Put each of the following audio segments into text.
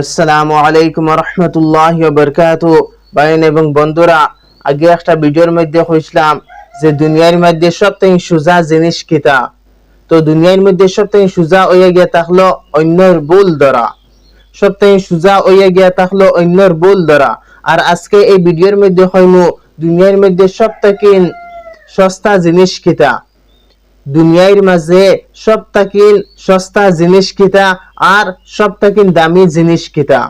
আসসালামু আলাইকুম রহমতুল্লাহি ওয়া বারাকাতুহু। বাইন এবং বন্ধুরা, আগে একটা ভিডিওর মধ্যে কইছিলাম যে দুনিয়ার মধ্যে সবথেকে সোজা জিনিস কিতা। তো দুনিয়ার মধ্যে সবথেকে সোজা হইয়া গিয়া থাকলো অন্যের ভুল ধরা। সবথেকে সোজা হইয়া গিয়া থাকলো অন্যের ভুল ধরা। আর আজকে এই ভিডিওর মধ্যে হইমু দুনিয়ার মধ্যে সবথেকে সস্তা জিনিস কিতা। দুনিয়ার মাঝে সবথেকে সস্তা জিনিস কিতা আর সবথেকে দামি জিনিস কিতা।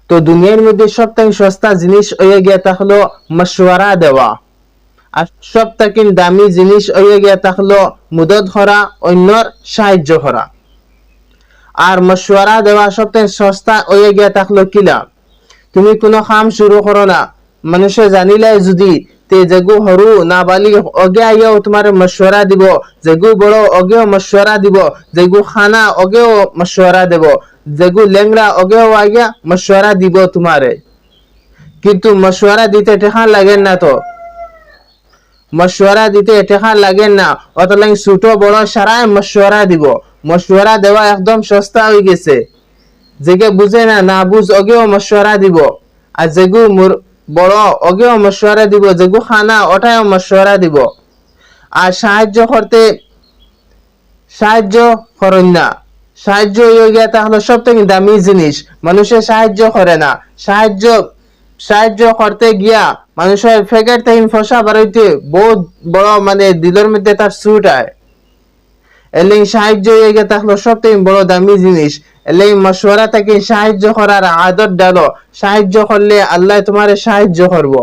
তো দুনিয়ার মধ্যে সবথেকে সস্তা জিনিস হয়ে গিয়া থাকলো মশওয়ারা দেওয়া। আর সবথেকে দামি জিনিস হয়ে গিয়া থাকলো মদদ করা, অন্যর সাহায্য করা। আর মশওয়ারা দেওয়া সবথেকে সস্তা হয়ে গিয়া থাকলো কিলা, তুমি কোনো কাম শুরু করো না, মানুষে জানিলে যদি তে যেগু হরু না বালি অগে আইয়াও তোমার মশওয়ারা দিব, যেগু বড় অগেও মশওয়ারা দিব, যেগু খানা অগেও মশওয়ারা দেব, যেগু লেংরা অগেও আইয়া মশওয়ারা দিব তোমারে। কিন্তু মশওয়ারা দিতে টেকা লাগেন না। তো মশওয়ারা দিতে টেকা লাগেন না, অতলাই ছোট বড় সারাই মশওয়ারা দিব। মশওয়ারা দেওয়া একদম সস্তা হয়ে গেছে। যেগে বুঝে না, না বুঝ অগেও মশওয়ারা দিব। আর যেগু বড় অগেও মশওয়ারা দিব, যেগু খানা ওটাও মশওয়ারা দিব। আর সাহায্য করেন না। সাহায্য হয়ে গিয়া তাহলে সব থেকে দামি জিনিস। মানুষের সাহায্য করে না। সাহায্য করতে গিয়া মানুষের ফেকের থেকে ফসা বাড়াইতে বহুত বড় দিলের মধ্যে তার সুট আয়। এলেই সাহায্য হয়ে গিয়া থাকলো সব থেকে বড় দামি জিনিস। এলেই মশওয়ারা থেকে সাহায্য করার আদত ডালো। সাহায্য করলে আল্লাহ তোমার সাহায্য করবো।